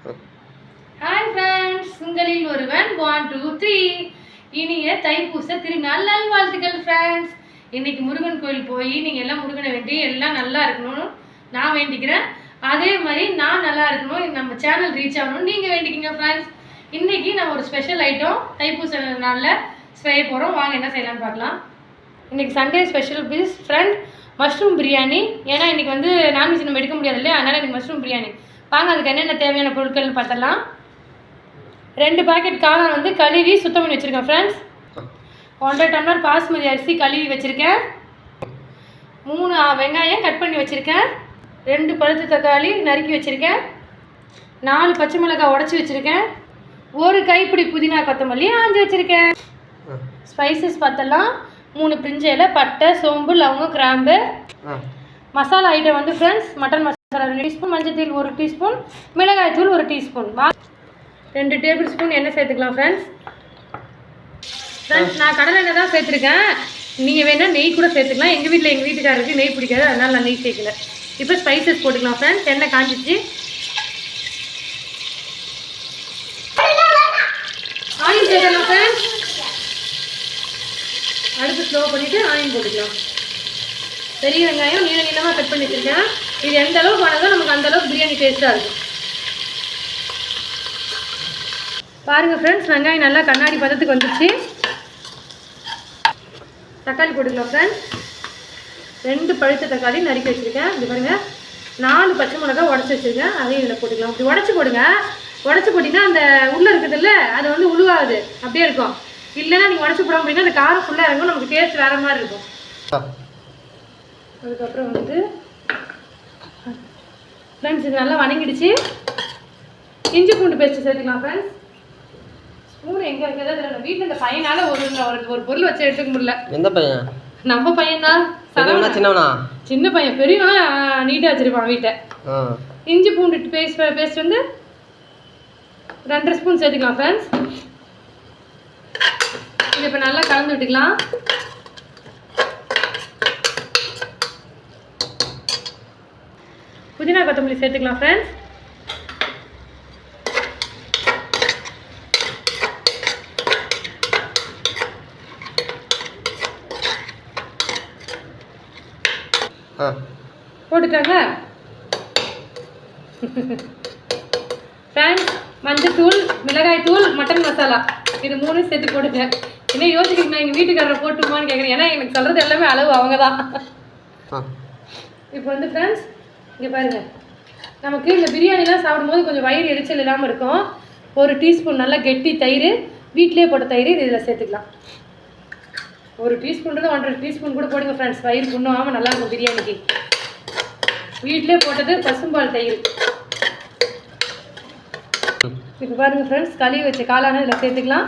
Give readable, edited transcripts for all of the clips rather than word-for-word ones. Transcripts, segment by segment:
Hi friends, உங்களில் ஒருவன் 1 2 3 இனிய தைப்பூச திருநாள் நல்வாழ்த்துக்கள் ஃப்ரெண்ட்ஸ். இன்னைக்கு முருகன் கோயில் போய் நீங்கள் எல்லாம் முருகனை வேண்டி எல்லாம் நல்லா இருக்கணும்னு நான் வேண்டிக்கிறேன். அதே மாதிரி நான் நல்லா இருக்கணும், நம்ம சேனல் ரீச் ஆகணும்னு நீங்கள் வேண்டிக்கிங்க ஃப்ரெண்ட்ஸ். இன்றைக்கி நம்ம ஒரு ஸ்பெஷல் ஐட்டம் தைப்பூச நாளில் செய்ய போகிறோம். வாங்க என்ன செய்யலாம்னு பார்க்கலாம். இன்றைக்கி Sunday special dish friend mushroom biryani. ஏன்னா இன்றைக்கி வந்து நான்வெஜ் நம்ம எடுக்க முடியாது இல்லையா, அதனால் இன்றைக்கி மஷ்ரூம் பிரியாணி. வாங்க அதுக்கு என்னென்ன தேவையான பொருட்கள்னு பார்த்தலாம். 2 பாக்கெட் காளான் வந்து கழுவி சுத்தம் பண்ணி வச்சுருக்கேன் ஃப்ரெண்ட்ஸ். 1.5 டம்ளர் பாஸ்மதி அரிசி கழுவி வச்சுருக்கேன். 3 வெங்காயம் கட் பண்ணி வச்சுருக்கேன். 2 பழுத்த தக்காளி நறுக்கி வச்சுருக்கேன். 4 பச்சை மிளகாய் உடச்சி வச்சுருக்கேன். 1 கைப்பிடி புதினா கொத்தமல்லி ஆஞ்சி வச்சுருக்கேன். ஸ்பைசஸ் பார்த்தலாம். 3 பிரிஞ்சு இலை, பட்டை, சோம்பு, லவங்கம், கிராம்பு. மசாலா ஐட்டம் வந்து ஃப்ரெண்ட்ஸ் மட்டன் மசாலா 2 டீஸ்பூன், மஞ்சள் தூள் 1 டீஸ்பூன், மிளகாய் தூள் 1 டீஸ்பூன், 2 டேபிள் ஸ்பூன் எண்ணெய் சேர்த்துக்கலாம் ஃப்ரெண்ட்ஸ். நான் கடலை எண்ணெய் தான் சேர்த்துருக்கேன். நீங்கள் வேணால் நெய் கூட சேர்த்துக்கலாம். எங்கள் வீட்டுக்காரருக்கு நெய் பிடிக்காது, அதனால் நான் நெய் சேர்க்கல. இப்போ ஸ்பைசஸ் போட்டுக்கலாம் ஃப்ரெண்ட்ஸ். எண்ணெய் காஞ்சிச்சு. ஆயில் சேர்க்கலாம் ஃப்ரெண்ட்ஸ். அடுப்பு ஸ்லோ பண்ணிவிட்டு ஆயில் போட்டுக்கலாம். பெரிய வெங்காயம் நீளமாக கட் பண்ணி வச்சுருக்கேன். இது எந்த அளவுக்கு ஆனதோ நமக்கு அந்தளவுக்கு பிரியாணி டேஸ்ட்டாக இருக்கும். பாருங்கள் ஃப்ரெண்ட்ஸ், வெங்காயம் நல்லா கண்ணாடி பதத்துக்கு வந்துடுச்சு. தக்காளி போட்டுக்கலாம் ஃப்ரெண்ட்ஸ். 2 பழுத்த தக்காளி நறுக்கி வச்சுருக்கேன். இது பாருங்கள். 4 பச்சை மிளகாய் உடச்சி வச்சுருக்கேன். அதையும் இதில் போட்டுக்கலாம். இப்படி உடச்சி போடுங்க. உடச்சி போட்டிங்கன்னா அந்த உள்ளே இருக்குதுல்ல அது வந்து உழுவாது, அப்படியே இருக்கும். இல்லைன்னா நீங்கள் உடச்சி போடாமல் போட்டிங்கன்னா அந்த காரம் ஃபுல்லாக இறங்கும், நமக்கு டேஸ்ட் வேறு மாதிரி இருக்கும். அதுக்கப்புறம் வந்து ஃப்ரெண்ட்ஸ் இது நல்லா வணங்கிடுச்சு. இஞ்சி பூண்டு பேஸ்ட்டு சேர்த்துக்கலாம் ஃப்ரெண்ட்ஸ். ஸ்பூன் எங்கே வைக்கிறதா தெரியல. வீட்டில் இந்த பையனால் ஒரு பொருள் வச்சு எடுத்துக்க முடியல. எந்த பையன்? நம்ம பையன் தான். சின்னவனா? சின்ன பையன். பெரியவனா நீட்டாக வச்சுருப்பான் வீட்டை. இஞ்சி பூண்டு பேஸ்ட் வந்து 2 ஸ்பூன் சேர்த்துக்கலாம் ஃப்ரெண்ட்ஸ். இது இப்போ நல்லா கலந்து விட்டுக்கலாம். புதினா கொத்தமல்லி சேர்த்துக்கலாம் ஃப்ரெண்ட்ஸ். போட்டுட்டாங்க ஃப்ரெண்ட்ஸ். மஞ்சள் தூள், மிளகாய் தூள், மட்டன் மசாலா இது 3 சேர்த்து போட்டுங்க. என்ன யோசிக்கிறீங்க, எங்கள் வீட்டுக்காரரை போட்டுமான்னு கேட்குறேன். ஏன்னா எனக்கு சொல்கிறது எல்லாமே அளவு அவங்க தான். இப்போ வந்து ஃப்ரெண்ட்ஸ் இங்கே பாருங்கள், நமக்கு இந்த பிரியாணிலாம் சாப்பிடும்போது கொஞ்சம் வயிறு எரிச்சல் இல்லாமல் இருக்கும். 1 டீஸ்பூன் நல்லா கெட்டி தயிர், வீட்டிலே போட்ட தயிர் இதில் சேர்த்துக்கலாம். 1 டீஸ்பூன்றது 1.5 டீஸ்பூன் கூட போடுங்க ஃப்ரெண்ட்ஸ். வயிறு புண்ணாமல் நல்லாயிருக்கும் பிரியாணிக்கு. வீட்டிலே போட்டது பசும்பால் தயிர். இப்போ பாருங்கள் ஃப்ரெண்ட்ஸ், கழுவி வச்ச காளான இதில் சேர்த்துக்கலாம்.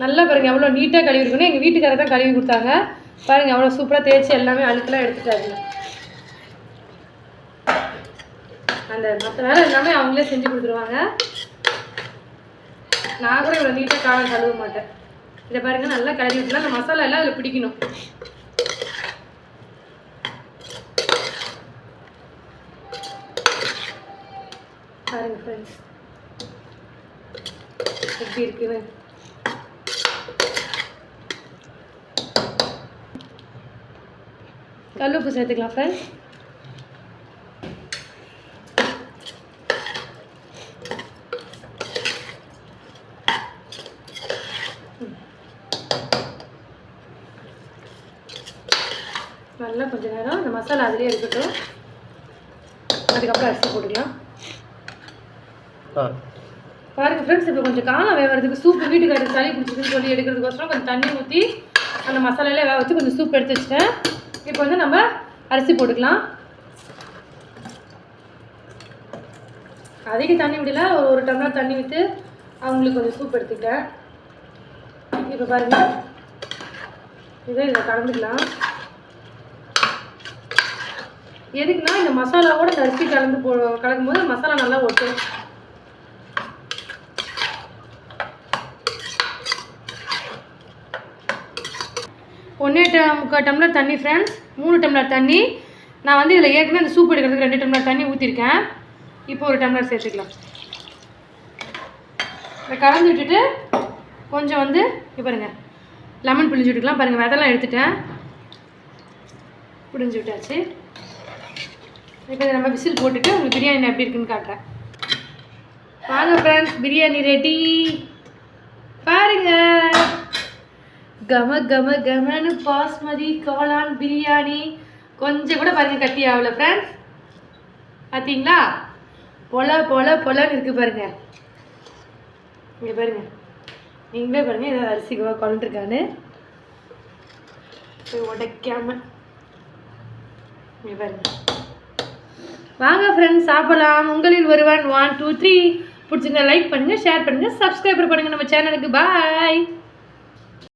நல்லா பாருங்கள் எவ்வளோ நீட்டாக கழுவி இருக்கணும். எங்கள் வீட்டுக்காரர் தான் கழுவி கொடுத்தாங்க. பாருங்கள் எவ்வளோ சூப்பராக தேய்ச்சி எல்லாமே அழுக்கெல்லாம் எடுத்துட்டாங்க. அந்த மற்ற வேலை எல்லாமே அவங்களே செஞ்சு கொடுத்துருவாங்க. நான் கூட இவ்வளோ நீட்டாக காளான் கழுவ மாட்டேன். இதை பாருங்கள் நல்லா கழுவி விட்டுலாம். அந்த மசாலா எல்லாம் அதில் பிடிக்கணும். பாருங்கள் ஃப்ரெண்ட்ஸ் எப்படி இருக்குன்னு. கல்லுப்பு சேர்த்துக்கலாம் ஃப்ரெண்ட்ஸ். நல்லா கொஞ்சம் நேரம் இந்த மசாலா அதிலே இருக்கட்டும். அதுக்கப்புறம் அரிசி போட்டுக்கலாம். பாருங்க ஃப்ரெண்ட்ஸ், இப்போ கொஞ்சம் காளான் வேகிறதுக்கு சூப்பு வீட்டுக்காரருக்கு சளி பிடிச்சிதுன்னு சொல்லி எடுக்கிறதுக்கோசரம் கொஞ்சம் தண்ணி ஊற்றி அந்த மசாலாலாம் வேக வச்சு கொஞ்சம் சூப் எடுத்து வச்சுட்டேன். இப்போ வந்து நம்ம அரிசி போட்டுக்கலாம். அதிக தண்ணி விடல, ஒரு டம்ளர் தண்ணி விட்டு அவங்களுக்கு கொஞ்சம் சூப் எடுத்துக்கிட்டேன். இப்போ பாருங்கள் இதை கலந்துக்கலாம். எதுக்குன்னா இந்த மசாலாவோட இந்த அரிசி கலக்கும் போது மசாலா நல்லா ஒட்டும். ஒன்றே 3/4 டம்ளர் தண்ணி ஃப்ரெண்ட்ஸ். 3 டம்ளர் தண்ணி. நான் வந்து இதில் ஏற்கனவே இந்த சூப் எடுக்கிறதுக்கு 2 டம்ளர் தண்ணி ஊற்றிருக்கேன். இப்போ 1 டம்ளர் சேர்த்துக்கலாம். இதை கலந்து விட்டுட்டு கொஞ்சம் வந்து பாருங்க லெமன் பிழிஞ்சு விட்டுக்கலாம். பாருங்கள் விதெல்லாம் எடுத்துட்டேன், பிழிஞ்சு விட்டாச்சு. இப்போ நம்ம விசில் போட்டுட்டு உங்களுக்கு பிரியாணி எப்படி இருக்குன்னு காட்டுறேன். வாங்க ஃப்ரெண்ட்ஸ், பிரியாணி ரெடி பாருங்க. கம கம கமனு பாஸ்மதி காளான் பிரியாணி. கொஞ்சம் கூட பாருங்கள் கட்டி ஆகல ஃப்ரெண்ட்ஸ். பார்த்தீங்களா, பொலன்னு இருக்குது பாருங்க. இங்கே பாருங்க, நீங்களே பாருங்கள் ஏதாவது அரிசி குழந்துருக்கான்னு உடைக்காம. இங்கே பாருங்க. வாங்க ஃப்ரெண்ட்ஸ் சாப்பிடலாம். உங்களில் ஒருவன் 1 2 3. பிடிச்சிருந்தா லைக் பண்ணுங்கள், ஷேர் பண்ணுங்கள், சப்ஸ்கிரைபர் பண்ணுங்கள் நம்ம சேனலுக்கு. பாய்.